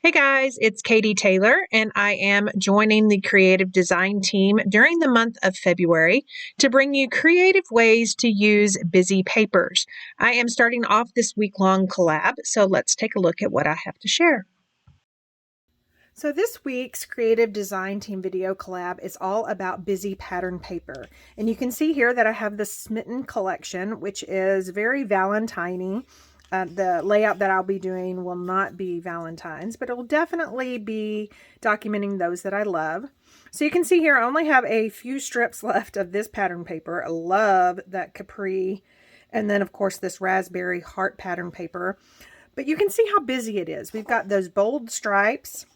Hey guys, it's Katie Taylor, and I am joining the creative design team during the month of February to bring you creative ways to use busy papers. I am starting off this week-long collab, so let's take a look at what I have to share. So this week's creative design team video collab is all about busy pattern paper. And you can see here that I have the Smitten collection, which is very Valentine-y. The layout that I'll be doing will not be Valentine's, but it will definitely be documenting those that I love. So you can see here I only have a few strips left of this pattern paper. I love that Capri, and then of course this raspberry heart pattern paper. But you can see how busy it is. We've got those bold stripes.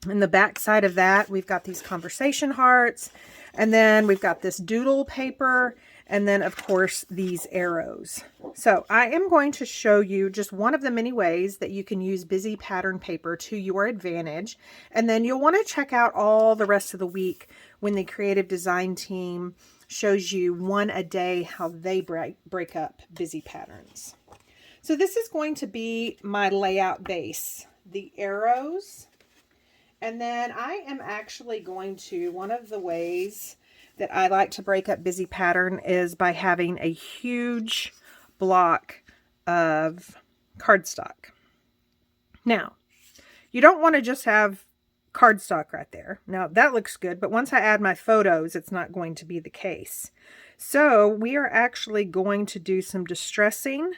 In the back side of that, we've got these conversation hearts, and then we've got this doodle paper, and then of course these arrows. So I am going to show you just one of the many ways that you can use busy pattern paper to your advantage, and then you'll want to check out all the rest of the week when the creative design team shows you one a day how they break up busy patterns. So this is going to be my layout base, the arrows. And then I am actually going to, one of the ways that I like to break up busy pattern is by having a huge block of cardstock. Now, you don't want to just have cardstock right there. Now, that looks good, but once I add my photos, it's not going to be the case. So we are actually going to do some distressing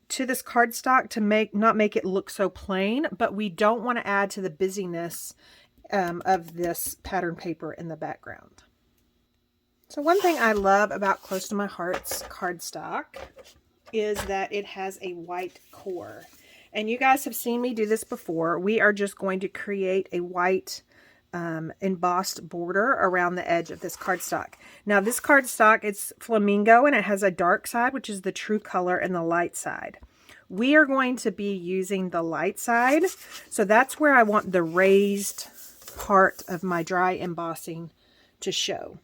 to this cardstock to not make it look so plain, but we don't want to add to the busyness of this pattern paper in the background. So one thing I love about Close to My Heart's cardstock is that it has a white core. And you guys have seen me do this before. We are just going to create a white embossed border around the edge of this cardstock. Now this cardstock, it's flamingo, and it has a dark side, which is the true color, and the light side. We are going to be using the light side, so that's where I want the raised part of my dry embossing to show.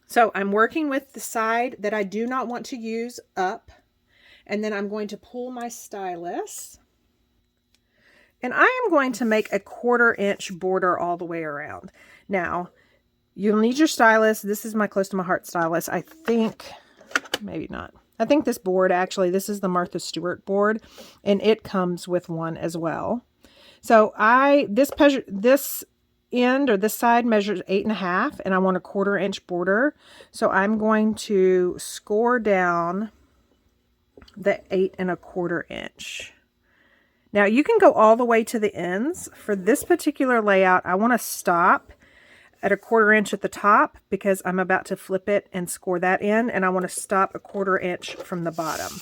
So I'm working with the side that I do not want to use up, and then I'm going to pull my stylus. And I am going to make a 1/4 inch border all the way around. Now, you'll need your stylus. This is my Close to My Heart stylus. I think, maybe not. I think this board, actually, this is the Martha Stewart board, and it comes with one as well. So this end, or this side, measures 8.5, and I want a 1/4 inch border. So I'm going to score down the 8.25 inch. Now you can go all the way to the ends. For this particular layout, I want to stop at a 1/4 inch at the top because I'm about to flip it and score that in, and I want to stop a 1/4 inch from the bottom.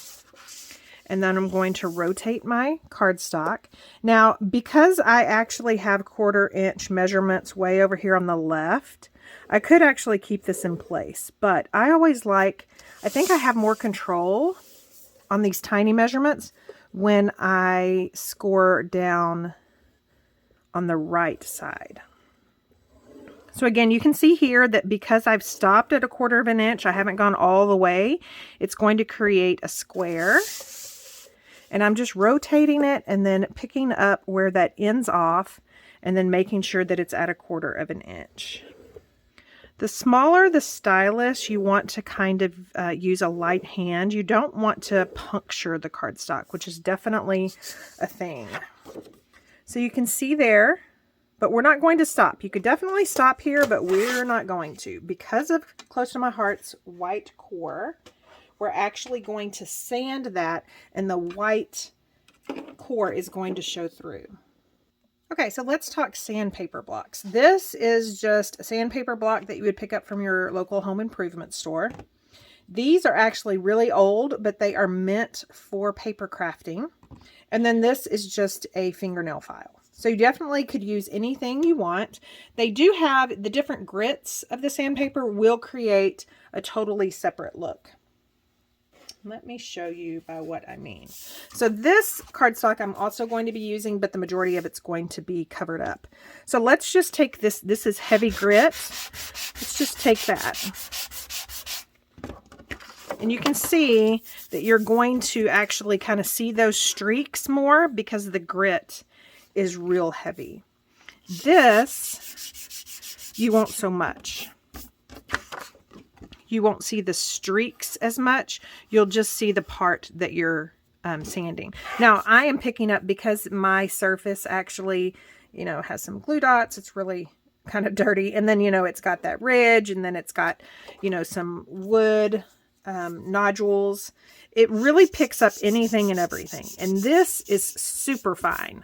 And then I'm going to rotate my cardstock. Now, because I actually have 1/4 inch measurements way over here on the left, I could actually keep this in place, but I think I have more control on these tiny measurements when I score down on the right side. So again, you can see here that because I've stopped at a 1/4 inch, I haven't gone all the way, it's going to create a square. And I'm just rotating it and then picking up where that ends off and then making sure that it's at a 1/4 inch. The smaller the stylus, you want to kind of use a light hand. You don't want to puncture the cardstock, which is definitely a thing. So you can see there, but we're not going to stop. You could definitely stop here, but we're not going to. Because of Close to My Heart's white core, we're actually going to sand that, and the white core is going to show through. Okay, so let's talk sandpaper blocks. This is just a sandpaper block that you would pick up from your local home improvement store. These are actually really old, but they are meant for paper crafting. And then this is just a fingernail file. So you definitely could use anything you want. They do have the different grits of the sandpaper will create a totally separate look. Let me show you by what I mean. So this cardstock I'm also going to be using, but the majority of it's going to be covered up. So let's just take this. This is heavy grit. Let's just take that. And you can see that you're going to actually kind of see those streaks more because the grit is real heavy. This, you won't so much. You won't see the streaks as much. You'll just see the part that you're sanding. Now, I am picking up, because my surface actually, you know, has some glue dots. It's really kind of dirty. And then, you know, it's got that ridge, and then it's got, you know, some wood nodules. It really picks up anything and everything. And this is super fine,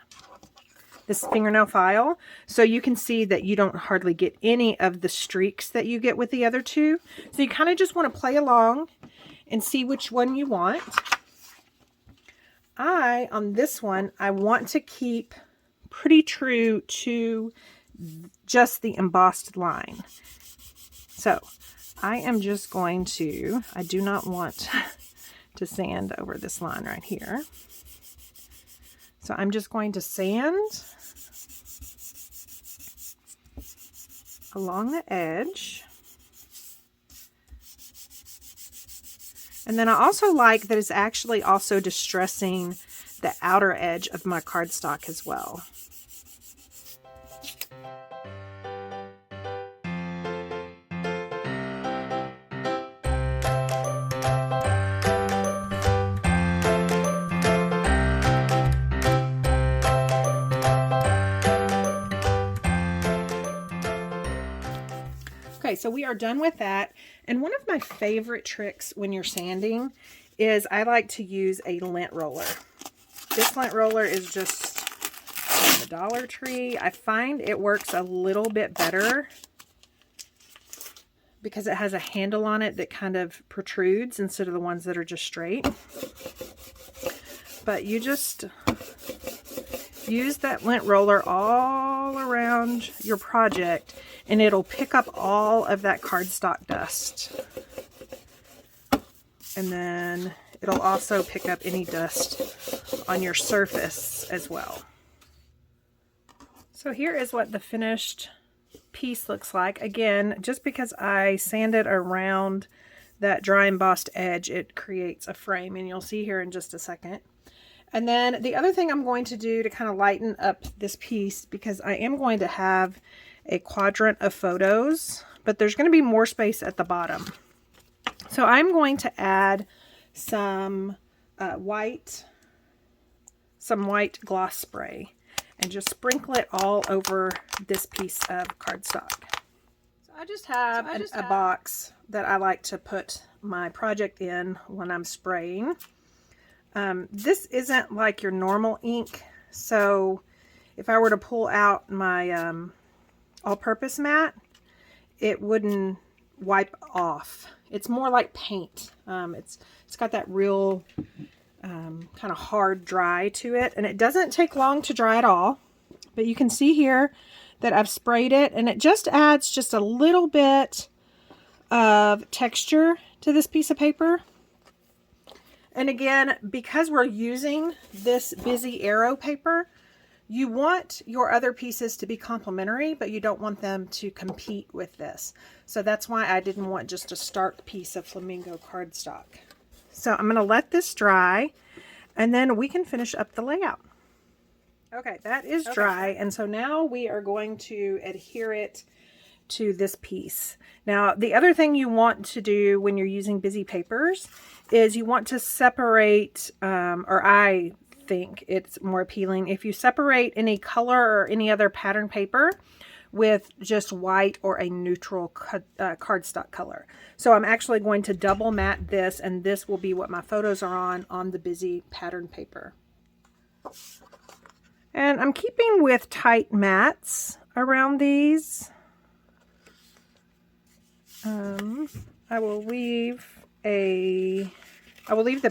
this fingernail file. So you can see that you don't hardly get any of the streaks that you get with the other two. So you kind of just want to play along and see which one you want. On this one, I want to keep pretty true to just the embossed line. So I am just going to, I do not want to sand over this line right here. So I'm just going to sand along the edge. And then I also like that it's actually also distressing the outer edge of my cardstock as well. Okay, so we are done with that. And one of my favorite tricks when you're sanding is I like to use a lint roller. This lint roller is just from the Dollar Tree. I find it works a little bit better because it has a handle on it that kind of protrudes instead of the ones that are just straight. But you just use that lint roller all around your project, and it'll pick up all of that cardstock dust. And then it'll also pick up any dust on your surface as well. So here is what the finished piece looks like. Again, just because I sanded around that dry embossed edge, it creates a frame, and you'll see here in just a second. And then the other thing I'm going to do to kind of lighten up this piece, because I am going to have a quadrant of photos, but there's going to be more space at the bottom. So I'm going to add some white gloss spray and just sprinkle it all over this piece of cardstock. So I just have a box that I like to put my project in when I'm spraying. This isn't like your normal ink, so if I were to pull out my all-purpose mat, it wouldn't wipe off. It's more like paint. It's got that real kind of hard dry to it, and it doesn't take long to dry at all. But you can see here that I've sprayed it, and it just adds just a little bit of texture to this piece of paper. And again, because we're using this busy arrow paper, you want your other pieces to be complementary, but you don't want them to compete with this. So that's why I didn't want just a stark piece of flamingo cardstock. So I'm going to let this dry, and then we can finish up the layout. Okay, that is dry. And so now we are going to adhere it to this piece. Now, the other thing you want to do when you're using busy papers is you want to separate, or I think it's more appealing if you separate any color or any other pattern paper with just white or a neutral cardstock color. So I'm actually going to double mat this, and this will be what my photos are on the busy pattern paper. And I'm keeping with tight mats around these. I will leave the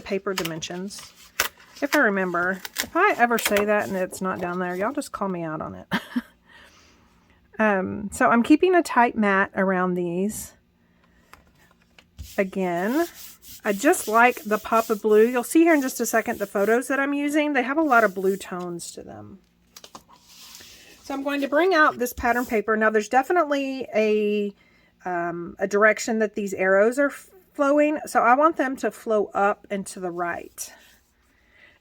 paper dimensions, if I remember. If I ever say that and it's not down there, y'all just call me out on it. So I'm keeping a tight mat around these. Again, I just like the pop of blue. You'll see here in just a second the photos that I'm using. They have a lot of blue tones to them. So I'm going to bring out this pattern paper. Now there's definitely a direction that these arrows are flowing. So I want them to flow up and to the right.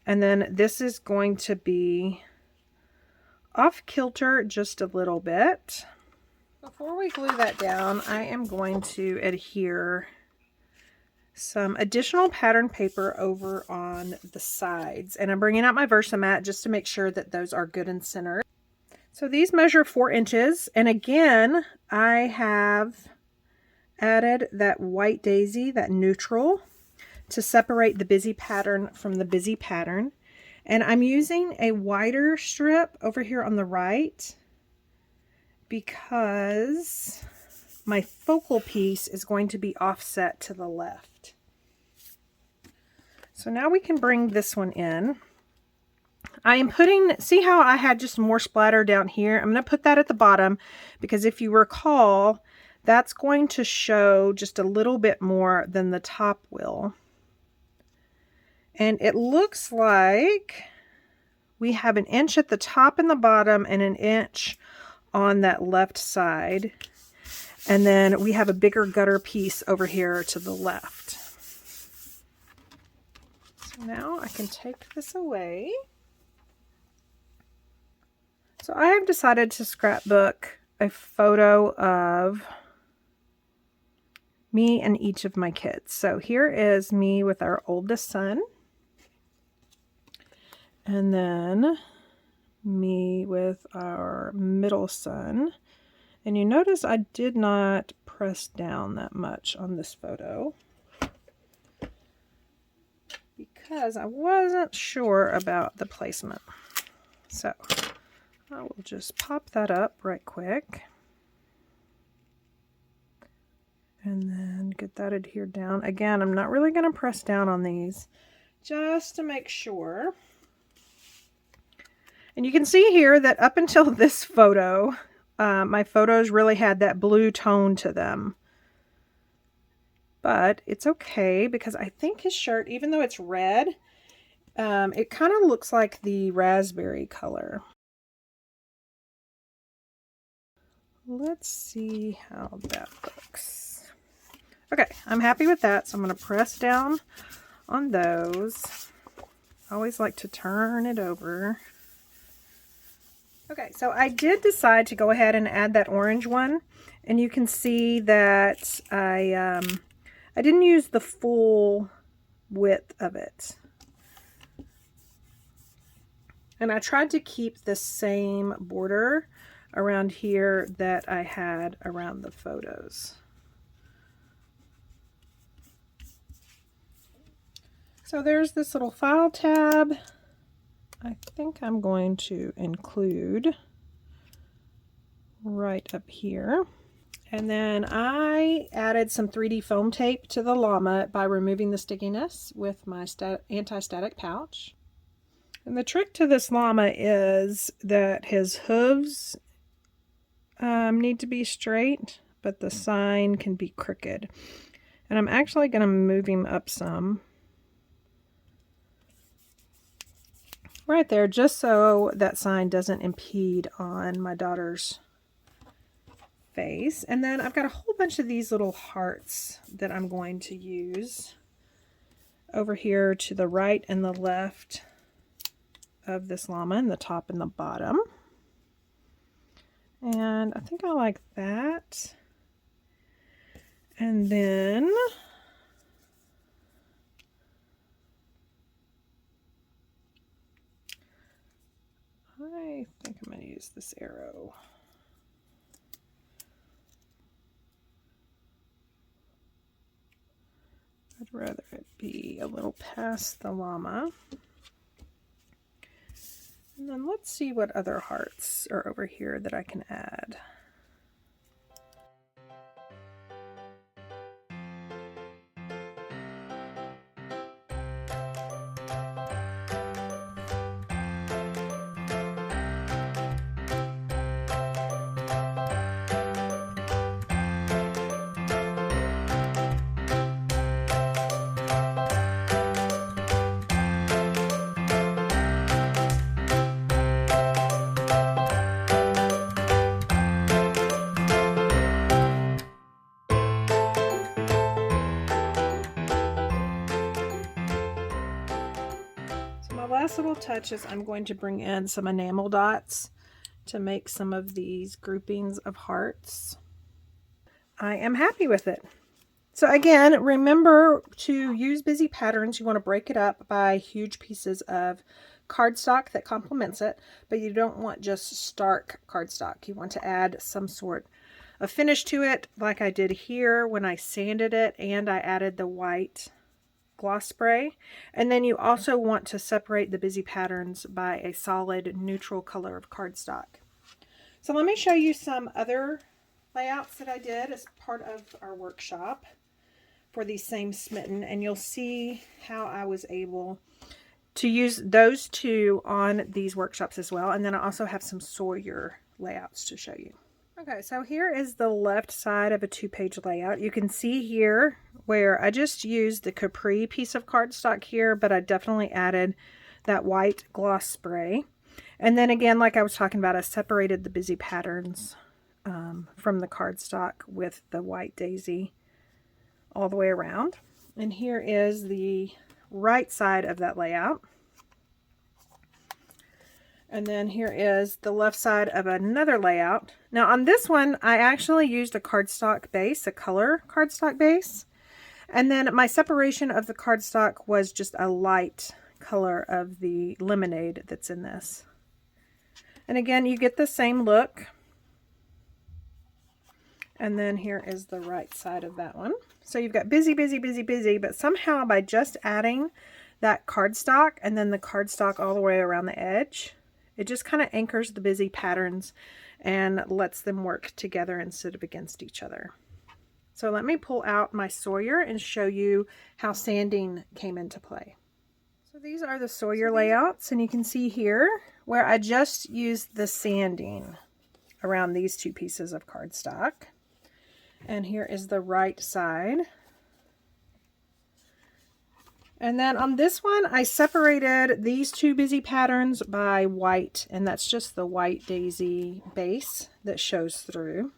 And then this is going to be off kilter just a little bit. Before we glue that down, I am going to adhere some additional pattern paper over on the sides. And I'm bringing out my Versamat just to make sure that those are good and centered. So these measure 4 inches. And again, I have added that white daisy, that neutral, to separate the busy pattern from the busy pattern. And I'm using a wider strip over here on the right because my focal piece is going to be offset to the left. So now we can bring this one in. I am putting, see how I had just more splatter down here? I'm going to put that at the bottom because if you recall, that's going to show just a little bit more than the top will. And it looks like we have 1 inch at the top and the bottom and 1 inch on that left side. And then we have a bigger gutter piece over here to the left. So now I can take this away. So I have decided to scrapbook a photo of me and each of my kids. So here is me with our oldest son. And then me with our middle son. And you notice I did not press down that much on this photo because I wasn't sure about the placement. So I will just pop that up right quick and then get that adhered down. Again, I'm not really going to press down on these just to make sure. And you can see here that up until this photo, my photos really had that blue tone to them. But it's okay because I think his shirt, even though it's red, it kind of looks like the raspberry color. Let's see how that looks. Okay, I'm happy with that, so I'm going to press down on those. I always like to turn it over. Okay, so I did decide to go ahead and add that orange one, and you can see that I didn't use the full width of it. And I tried to keep the same border around here that I had around the photos. So there's this little file tab. I think I'm going to include right up here. And then I added some 3D foam tape to the llama by removing the stickiness with my anti-static pouch. And the trick to this llama is that his hooves need to be straight, but the sign can be crooked. And I'm actually going to move him up some. Right there, just so that sign doesn't impede on my daughter's face. And then I've got a whole bunch of these little hearts that I'm going to use over here to the right and the left of this llama, in the top and the bottom. And I think I like that. And then I think I'm going to use this arrow. I'd rather it be a little past the llama. And then let's see what other hearts are over here that I can add. Last little touch is I'm going to bring in some enamel dots to make some of these groupings of hearts. I am happy with it. So again, remember to use busy patterns. You want to break it up by huge pieces of cardstock that complements it, but you don't want just stark cardstock. You want to add some sort of finish to it, like I did here when I sanded it and I added the white gloss spray. And then you also want to separate the busy patterns by a solid neutral color of cardstock. So let me show you some other layouts that I did as part of our workshop for these same Smitten, and you'll see how I was able to use those two on these workshops as well. And then I also have some Sawyer layouts to show you. Okay, so here is the left side of a 2-page layout. You can see here where I just used the Capri piece of cardstock here, but I definitely added that white gloss spray. And then again, like I was talking about, I separated the busy patterns from the cardstock with the white daisy all the way around. And here is the right side of that layout. And then here is the left side of another layout. Now on this one, I actually used a cardstock base, a color cardstock base. And then my separation of the cardstock was just a light color of the lemonade that's in this. And again, you get the same look. And then here is the right side of that one. So you've got busy, busy, busy, busy, but somehow by just adding that cardstock and then the cardstock all the way around the edge, it just kind of anchors the busy patterns and lets them work together instead of against each other. So let me pull out my Sawyer and show you how sanding came into play. So these are the Sawyer layouts, and you can see here where I just used the sanding around these two pieces of cardstock. And here is the right side. And then on this one, I separated these two busy patterns by white, and that's just the white daisy base that shows through.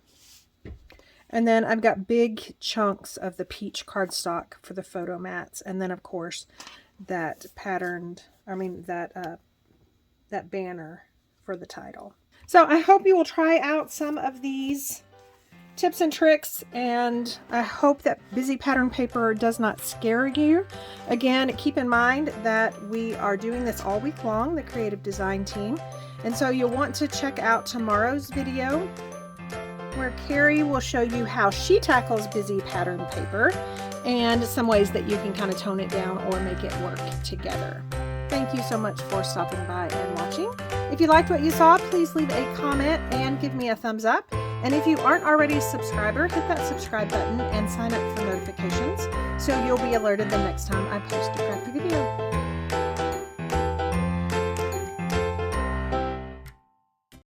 And then I've got big chunks of the peach cardstock for the photo mats, and then of course that that banner for the title. So I hope you will try out some of these tips and tricks, and I hope that busy pattern paper does not scare you. Again, keep in mind that we are doing this all week long, the creative design team, and so you'll want to check out tomorrow's video where Carrie will show you how she tackles busy pattern paper and some ways that you can kind of tone it down or make it work together. Thank you so much for stopping by and watching. If you liked what you saw, please leave a comment and give me a thumbs up. And if you aren't already a subscriber, hit that subscribe button and sign up for notifications so you'll be alerted the next time I post a crafty video.